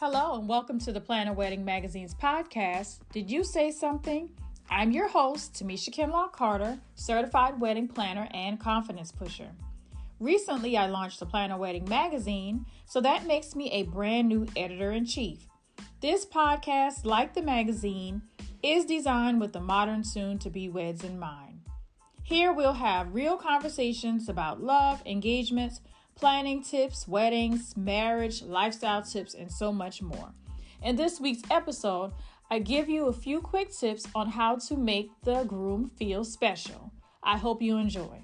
Hello and welcome to the Planner Wedding Magazine's podcast, Did You Say Something? I'm your host, Tamisha Kinlaw Carter, certified wedding planner and confidence pusher. Recently, I launched the Planner Wedding Magazine, so that makes me a brand new editor-in-chief. This podcast, like the magazine, is designed with the modern soon-to-be weds in mind. Here we'll have real conversations about love, engagements, planning tips, weddings, marriage, lifestyle tips, and so much more. In this week's episode, I give you a few quick tips on how to make the groom feel special. I hope you enjoy.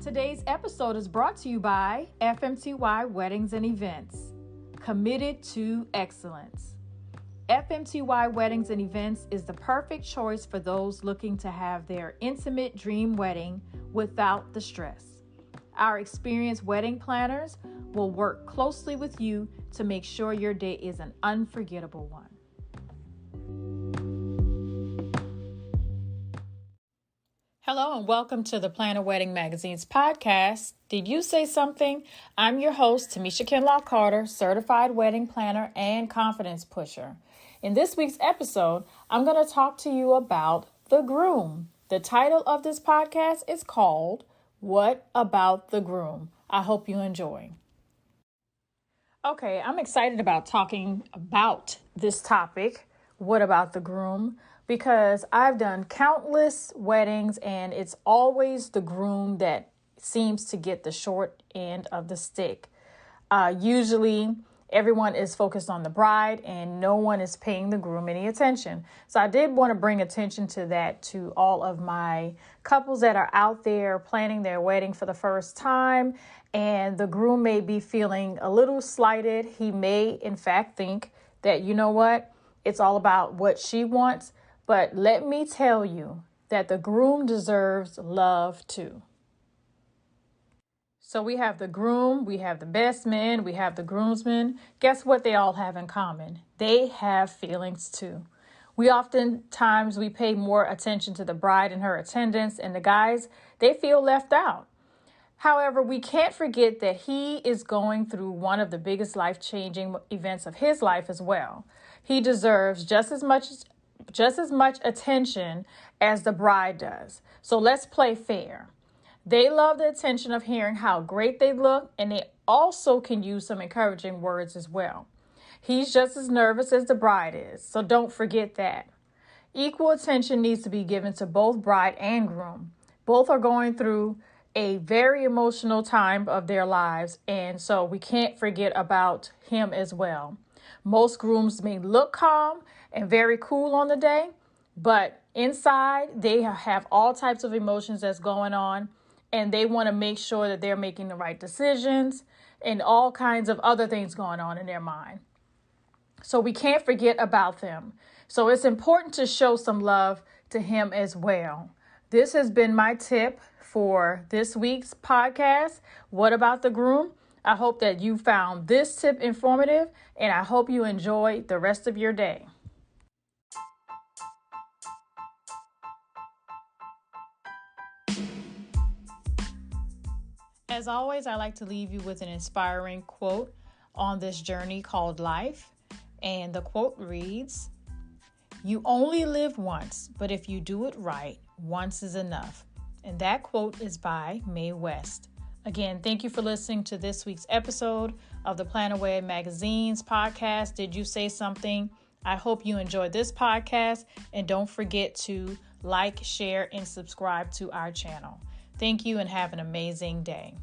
Today's episode is brought to you by FMTY Weddings and Events, committed to excellence. FMTY Weddings and Events is the perfect choice for those looking to have their intimate dream wedding without the stress. Our experienced wedding planners will work closely with you to make sure your day is an unforgettable one. Hello and welcome to the Planner Wedding Magazine's podcast, Did You Say Something? I'm your host, Tamisha Kinlaw Carter, certified wedding planner and confidence pusher. In this week's episode, I'm going to talk to you about the groom. The title of this podcast is called, What About the Groom? I hope you enjoy. Okay, I'm excited about talking about this topic, What About the Groom? Because I've done countless weddings and it's always the groom that seems to get the short end of the stick. Usually everyone is focused on the bride and no one is paying the groom any attention. So I did want to bring attention to that to all of my couples that are out there planning their wedding for the first time. And the groom may be feeling a little slighted. He may, in fact, think that, you know what, it's all about what she wants. But let me tell you that the groom deserves love too. So we have the groom, we have the best man, we have the groomsmen. Guess what they all have in common? They have feelings too. We pay more attention to the bride and her attendants, and the guys, they feel left out. However, we can't forget that he is going through one of the biggest life-changing events of his life as well. He deserves just as much attention as the bride does. So let's play fair. They love the attention of hearing how great they look, and they also can use some encouraging words as well. He's just as nervous as the bride is, so don't forget that. Equal attention needs to be given to both bride and groom. Both are going through a very emotional time of their lives, and so we can't forget about him as well. Most grooms may look calm and very cool on the day, but inside they have all types of emotions that's going on, and they want to make sure that they're making the right decisions and all kinds of other things going on in their mind. So we can't forget about them. So it's important to show some love to him as well. This has been my tip for this week's podcast, What About the Groom? I hope that you found this tip informative, and I hope you enjoy the rest of your day. As always, I like to leave you with an inspiring quote on this journey called life. And the quote reads, "You only live once, but if you do it right, once is enough." And that quote is by Mae West. Again, thank you for listening to this week's episode of the Planner Wedding Magazine's podcast, Did You Say Something? I hope you enjoyed this podcast, and don't forget to like, share, and subscribe to our channel. Thank you and have an amazing day.